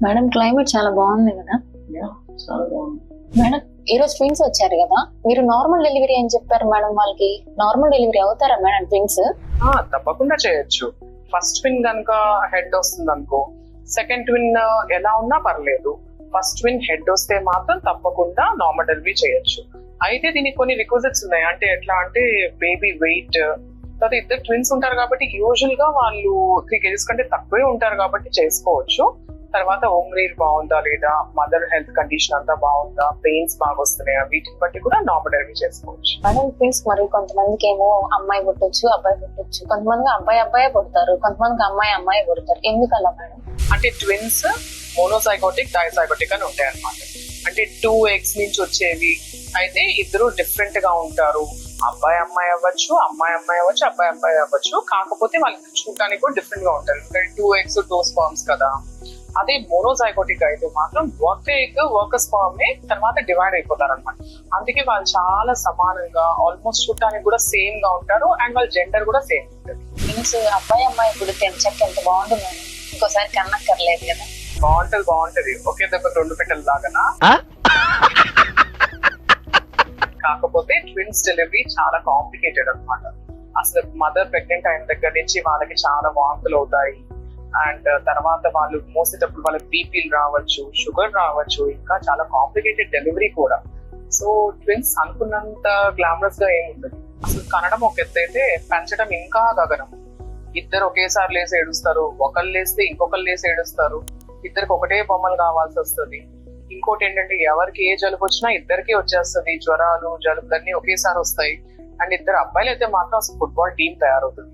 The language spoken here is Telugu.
మేడం క్లైమేట్ చాలా బాగుంది కదా చాలా బాగుంది. మేడం ఈ రోజు ట్విన్స్ వచ్చారు కదా, మీరు నార్మల్ డెలివరీ అని చెప్పారు మేడం. వాళ్ళకి నార్మల్ డెలివరీ అవుతారా మేడం ట్విన్స్? తప్పకుండా చేయొచ్చు. ఫస్ట్ ట్విన్ కనుక హెడ్ వస్తుంది అనుకో, సెకండ్ ట్విన్ ఎలా ఉన్నా పర్లేదు. ఫస్ట్ ట్విన్ హెడ్ వస్తే మాత్రం తప్పకుండా నార్మల్ డెలివరీ చేయొచ్చు. అయితే దీనికి కొన్ని రిక్వజిట్స్ ఉన్నాయి. అంటే ఎట్లా అంటే బేబీ వెయిట్, తర్వాత ఇద్దరు ట్విన్స్ ఉంటారు కాబట్టి యూజువల్ గా వాళ్ళు 3 kgs కంటే తక్కువే ఉంటారు కాబట్టి చేసుకోవచ్చు. తర్వాత ఓమ్రీర్ బాగుందా లేదా, మదర్ హెల్త్ కండిషన్ అంతా బాగుందా, పెయిన్స్ బాగా వస్తున్నాయా, వీటిని బట్టి కూడా నార్మల్ డెలివరీ చేసుకోవచ్చు. మేడం ట్విన్స్ మరి కొంతమందికి ఏమో అమ్మాయి పుట్టొచ్చు, అబ్బాయి పుట్టొచ్చు, కొంతమందికి అబ్బాయి పుడతారు, కొంతమందికి అమ్మాయి పుడతారు. ఎందుకు అలా మేడం? అంటే ట్విన్స్ మోనోజైగోటిక్, డైజైగోటిక్ అని ఉంటాయి అన్నమాట. అంటే 2 eggs నుంచి వచ్చేవి. అయితే ఇద్దరు డిఫరెంట్ గా ఉంటారు. అమ్మాయి అవ్వచ్చు, అమ్మాయి అవ్వచ్చు, అబ్బాయి అవ్వచ్చు. కాకపోతే వాళ్ళకి చూడటానికి కూడా డిఫరెంట్ గా ఉంటారు. 2 eggs 2 sperms కదా. అదే మోనోజైగోటిక్ అయితే మాత్రం ఒక ఎగ్ ఒక స్పర్మ్ తర్వాత డివైడ్ అయిపోతారు అనమాట. అందుకే వాళ్ళు చాలా సమానంగా ఆల్మోస్ట్ చూడటానికి కూడా సేమ్ గా ఉంటారు. అండ్ వాళ్ళ జెండర్ కూడా సేమ్ ఉంటుంది. ట్విన్స్ అమ్మాయి పుడితే ఎంత బాగుంటుంది మేడం. ఇంకోసారి కన్నక్కర్లేదు కదా. బాగుంటది. ఒకే దెబ్బకి 2 పెట్టెలు లాగానా. కాకపోతే ట్విన్స్ డెలివరీ చాలా కాంప్లికేటెడ్ అన్నమాట. అసలు మదర్ ప్రెగ్నెంట్ అయిన దగ్గర నుంచి వాళ్ళకి చాలా వాంతులు అవుతాయి. అండ్ తర్వాత వాళ్ళు మోసేటప్పుడు వాళ్ళకి బీపీలు రావచ్చు, షుగర్ రావచ్చు, ఇంకా చాలా కాంప్లికేటెడ్ డెలివరీ కూడా. సో ట్విన్స్ అనుకున్నంత గ్లామరస్ గా ఏముండదు. అసలు కనడం ఒక ఎత్తు అయితే పెంచడం ఇంకా గగనం. ఇద్దరు ఒకేసారి లేసి ఏడుస్తారు, ఒకళ్ళు లేస్తే ఇంకొకళ్ళు లేసి ఏడుస్తారు. ఇద్దరికి ఒకటే బొమ్మలు కావాల్సి వస్తుంది. ఇంకోటి ఏంటంటే ఎవరికి ఏ జలుబు వచ్చినా ఇద్దరికి వచ్చేస్తుంది. జ్వరాలు, జలుబులన్నీ ఒకేసారి వస్తాయి. అండ్ ఇద్దరు అబ్బాయిలు అయితే మాత్రం అసలు ఫుట్బాల్ టీం తయారవుతుంది.